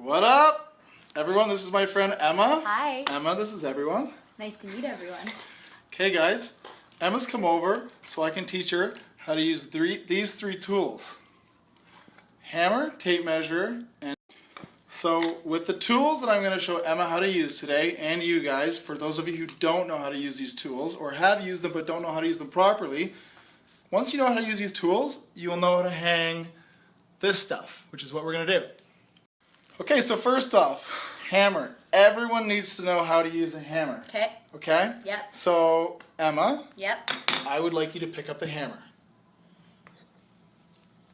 What up, everyone? This is my friend Emma. Hi. Emma, this is everyone. Nice to meet everyone. Okay, guys. Emma's come over so I can teach her how to use these three tools. Hammer, tape measure, and so with the tools that I'm going to show Emma how to use today, and you guys, for those of you who don't know how to use these tools or have used them but don't know how to use them properly, once you know how to use these tools, you'll know how to hang this stuff, which is what we're going to do. Okay, so first off, hammer. Everyone needs to know how to use a hammer. Okay. Okay? Yep. So, Emma, Yep. I would like you to pick up the hammer.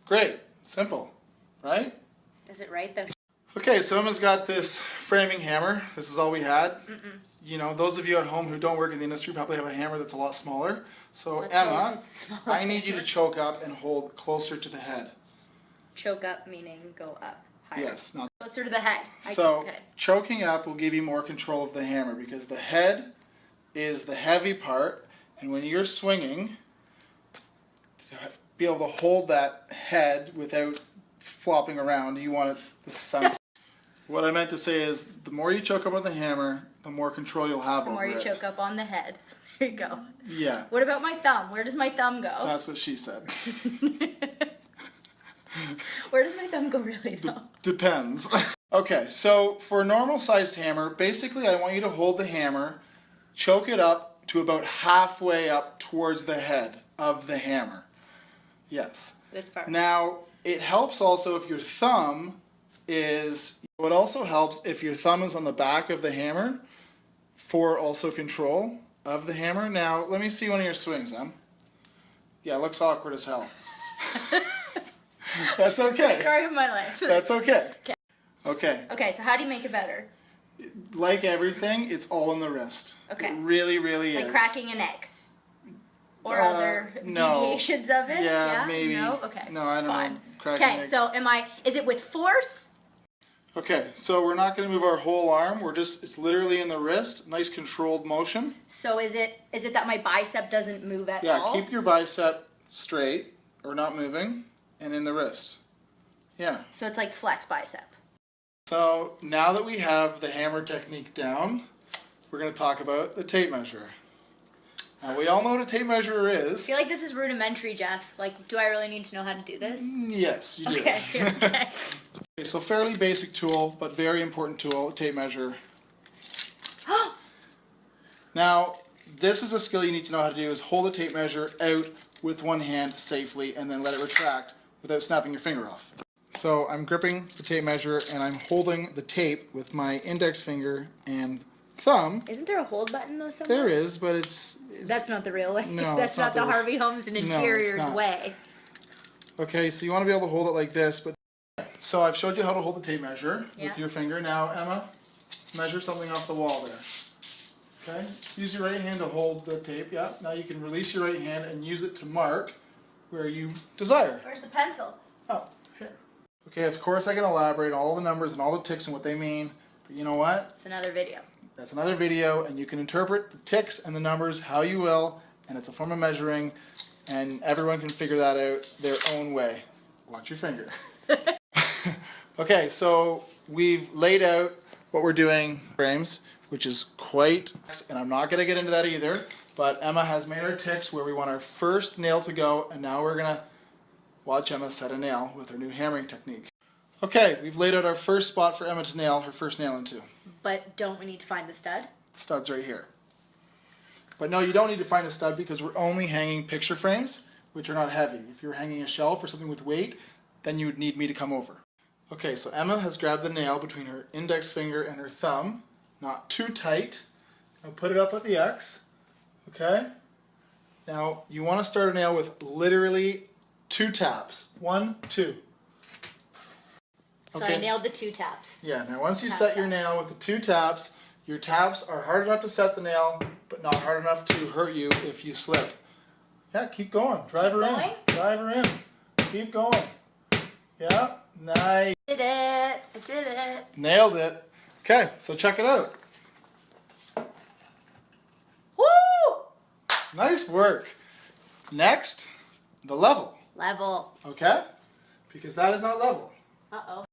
Great. Simple. Right? Is it right though? Okay, so Emma's got this framing hammer. This is all we had. Mm-mm. You know, those of you at home who don't work in the industry probably have a hammer that's a lot smaller. So, Let's hope Emma, it's a smaller I need you to choke up and hold closer to the head. Choke up meaning go up higher. Yes. Not Closer to the head. So, Okay. choking up will give you more control of the hammer because the head is the heavy part, and when you're swinging, to be able to hold that head without flopping around, you want it to sound. What I meant to say is, the more you choke up on the hammer, the more control you'll have The over more you it. choke up on the head. There you go. Yeah, What about my thumb? Where does my thumb go? that's what she said. Where does my thumb go really though? Depends. Okay, so for a normal sized hammer, basically I want you to hold the hammer, choke it up to about halfway up towards the head of the hammer. Yes. This part. Now, it helps also if your thumb is, it also helps if your thumb is on the back of the hammer for also control of the hammer. Now, let me see one of your swings, Em. Yeah, it looks awkward as hell. That's okay. Story of my life. That's okay. Okay. Okay. Okay, so how do you make it better? Like everything, it's all in the wrist. Okay. It really, really is. Like cracking an egg? Or other no. deviations of it? Yeah, maybe. No? Okay. No, I don't Fine. know. Cracking Okay, egg. so is it with force? Okay, so we're not going to move our whole arm. It's literally in the wrist. Nice controlled motion. So is it that my bicep doesn't move at Yeah, all? keep your bicep straight or not moving and in the wrist. Yeah. So it's like flex bicep. So now that we have the hammer technique down, we're going to talk about the tape measure. Now we all know what a tape measure I is. feel like this is rudimentary, Jeff. Like, do I really need to know how to do this? Yes, you do. Okay, okay. Okay, so fairly basic tool, but very important tool, tape measure. Now, this is a skill you need to know how to do, is hold a tape measure out with one hand safely and then let it retract without snapping your finger off. So I'm gripping the tape measure and I'm holding the tape with my index finger and thumb. Isn't there a hold button though somewhere? There is, but it's That's not the real way. No, That's it's not not the the- Harvey Holmes and Interiors not. way. okay, so you want to be able to hold it like this, but so I've showed you how to hold the tape measure Yeah. with your finger. Now, Emma, measure something off the wall there. Okay? Use your right hand to hold the tape. Yeah. Now you can release your right hand and use it to mark where you desire. Where's the pencil? Oh, here. Okay, of course I can elaborate on all the numbers and all the ticks and what they mean, but you know what? It's another video. That's another video, and you can interpret the ticks and the numbers how you will, and it's a form of measuring, and everyone can figure that out their own way. Watch your finger. Okay, so we've laid out what we're doing frames, which is quite, and I'm not going to get into that either, but Emma has made our ticks where we want our first nail to go, and now we're going to watch Emma set a nail with her new hammering technique. Okay, we've laid out our first spot for Emma to nail her first nail into. But don't we need to find the stud? The stud's right here. But no, you don't need to find a stud because we're only hanging picture frames, which are not heavy. If you're hanging a shelf or something with weight, then you would need me to come over. Okay, so Emma has grabbed the nail between her index finger and her thumb, not too tight. Now put it up at the X, okay? Now you want to start a nail with literally 2 taps. 1, 2. So I nailed the 2 taps. Yeah, now once you Tap, set your tap. nail with the 2 taps, your taps are hard enough to set the nail, but not hard enough to hurt you if you slip. Yeah, keep going. Drive her going? in. Drive her in. Keep going. Yeah, nice. Did it. I did it. Nailed it. Okay, so check it out. Woo! Nice work. Next, the level. Level. Okay? Because that is not level. Uh-oh.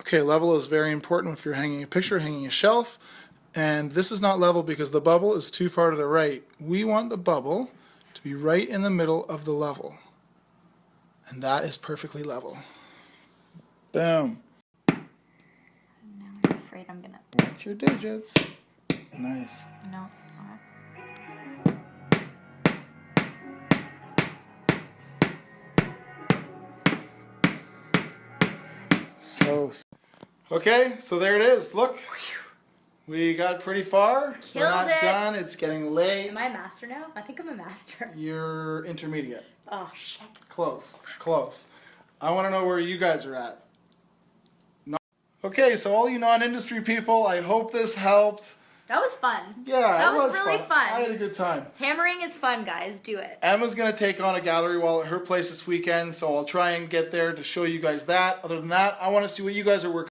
Okay, level is very important if you're hanging a picture, hanging a shelf. And this is not level because the bubble is too far to the right. We want the bubble to be right in the middle of the level. And that is perfectly level. Boom. Now I'm afraid I'm gonna. Watch your digits. Nice. No, it's not. Okay, so there it is. Look. We got pretty far. We're Killed not it. done. It's getting late. Am I a master now? I think I'm a master. You're intermediate. Oh shit. Close. Close. I want to know where you guys are at. Okay, so all you non-industry people, I hope this helped. That was fun. Yeah, That it was was really fun. I had a good time. Hammering is fun, guys. Do it. Emma's going to take on a gallery wall at her place this weekend, so I'll try and get there to show you guys that. Other than that, I want to see what you guys are working on.